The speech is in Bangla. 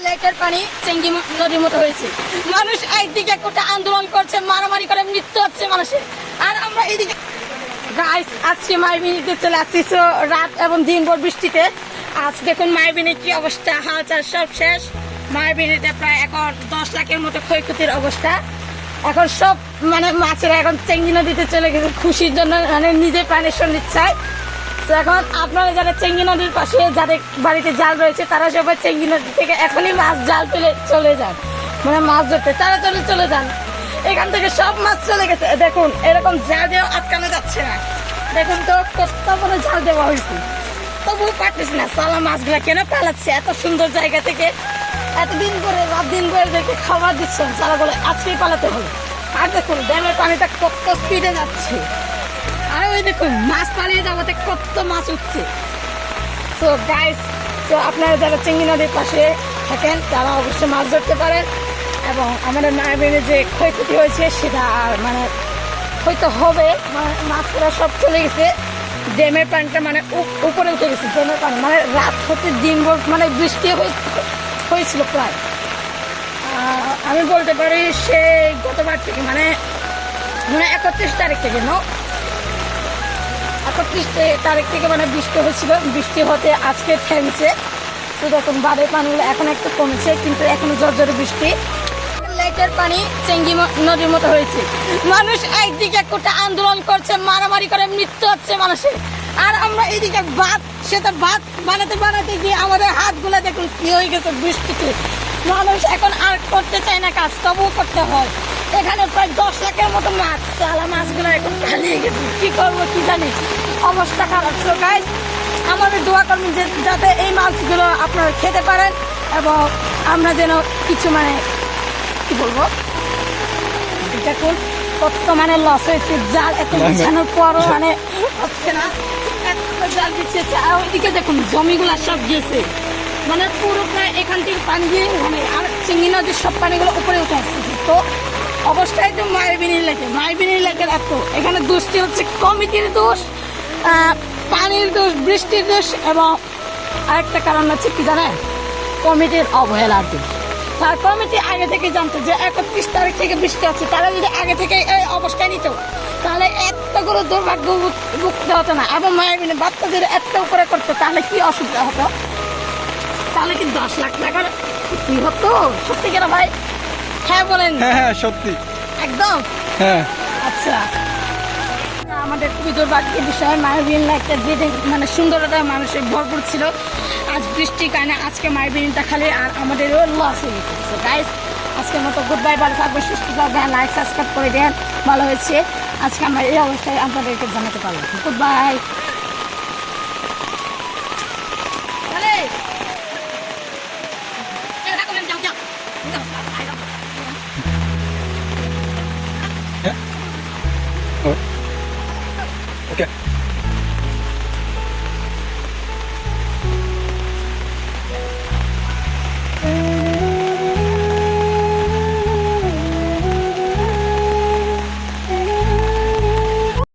লেকের পানি চেঙ্গি নদীর মতো হয়েছে। মানুষ একদিকে একটা আন্দোলন করছে, মারামারি করে মৃত্যু হচ্ছে মানুষের, আর আমরা এইদিকে গাইস আজকে মাইবিনিতে চলে আসছি। রাত এবং দিনভর বৃষ্টিতে আজ দেখুন মাইবিনি কি অবস্থা, হালচাল সব শেষ। মাইবিনিতে প্রায় এখন 10 লাখের মতো ক্ষয়ক্ষতির অবস্থা। এখন সব মানে মাছেরা এখন চেঙ্গি নদীতে চলে গেছে খুশির জন্য, মানে নিজের প্রাণের সন্নিচ্ছায়। তো এখন আপনারা যারা চেঙ্গি নদীর পাশে যাদের বাড়িতে জাল রয়েছে তারা সবাই চেঙ্গি নদী থেকে এখনই মাছ জাল ফেলে চলে যান, মানে মাছ ধরতে তাড়াতাড়ি চলে যান। এখান থেকে সব মাছ চলে গেছে। দেখুন এরকম জাল দেওয়া আটকানো যাচ্ছে না। দেখুন তো কষ্ট করে জাল দেওয়া হয়েছে, তবুও পারতেছি না। সালা মাছগুলা কেন পালাচ্ছে এত সুন্দর জায়গা থেকে? এতদিন করে রাত দিন করে দেখে খাবার দিচ্ছেন, সালাগুলো আজকেই পালাতে হলো। আর দেখুন ড্যামের পানিটা কত স্পিডে যাচ্ছে, আর ওই দেখুন মাছ পালিয়ে যাওয়াতে কত মাছ উঠছে। তো গাইস, তো আপনারা যারা চেঙ্গি নদীর পাশে থাকেন তারা অবশ্যই মাছ ধরতে পারেন, এবং আমাদের মায়াবিনে যে ক্ষয়ক্ষতি হয়েছে সেটা আর মানে হয়তো হবে, মানে মাছরা সব চলে গেছে। ড্যামের পানিটা মানে উপরে উঠে গেছে। ড্যামের পানি মানে রাত হতে দিনভর মানে বৃষ্টি হয়েছিল প্রায়। আমি বলতে পারি সে গতবার থেকে মানে 31 তারিখ থেকে 31 তারিখ থেকে মানে বৃষ্টি হয়েছিল। বৃষ্টি হতে আজকে থেমেছে। তো দেখুন বাঁধের পানিগুলো এখন একটু কমেছে, কিন্তু এখনো জোরে বৃষ্টি। লেকের পানি চেঙ্গি নদীর মতো হয়েছে। মানুষ একদিকে একটা আন্দোলন করছে, মারামারি করে মৃত্যু হচ্ছে মানুষের, আর আমরা এইদিকে ভাত বানাতে গিয়ে আমাদের হাতগুলো দেখুন কি হয়ে গেছে বৃষ্টিতে। মানুষ এখন আর করতে চায় না কাজ, তবুও করতে হয়। এখানে প্রায় 10 লাখের মতো মাছ, সালা মাছগুলো এখন পালিয়ে গেছে। কি করবো কি জানি, অবস্থা খারাপ। তো গাইস, আমাদের দোয়া করবেন যে যাতে এই মাছগুলো আপনারা খেতে পারেন, এবং আমরা যেন কিছু মানে কি বলবো, দেখুন কত মানে লস হয়েছে। জাল এত বিছানোর পরও মানে হচ্ছে না, জাল বিছিয়েছে। আর ওইদিকে দেখুন জমিগুলা সব গেছে, মানে পুরো প্রায় এখান থেকে পানি দিয়ে মানে আর চিংড়ি নদীর সব পানিগুলো উপরে উঠে আসছে। তো অবস্থায় তো মায়াবিনী লেকের এত এখানে দোষটি হচ্ছে কমিটির দোষ, পানির দোষ, বৃষ্টির দোষ, এবং আরেকটা কারণ হচ্ছে কি জানেন, কমিটির অবহেলার দোষ। আর কমিটি আগে থেকে জানতো যে 31 তারিখ থেকে বৃষ্টি হচ্ছে, তারা যদি আগে থেকে এই অবস্থায় নিত তাহলে এতগুলো দুর্ভাগ্য ভুগতে হতো না, এবং মায়াবিনী বাচ্চাদের এত করে করতো, তাহলে কি অসুবিধা হতো? তাহলে কি 10 লাখ টাকার কি হতো? সত্যি কেন ভাই? হ্যাঁ বলেন। হ্যাঁ সত্যি একদম। হ্যাঁ আচ্ছা, আমাদের খুবই দুর্ভাগ্যের বিষয়, মায়াবিনী লেকটা যে মানে সুন্দরতা মানুষের ভরপুর ছিল, আজ বৃষ্টির কারণে আজকে মায়াবিনীটা খালি, আর আমাদেরও লস হয়ে গেছে। গাইস, আজকের মতো গুড বাই, ভালো থাকবে, সুস্থ থাকবেন, লাইক সাবস্ক্রাইব করে দেন। ভালো হয়েছে আজকে আমরা এই অবস্থায় আপনাদেরকে জানাতে পারলাম। Good bye. হ্যাঁ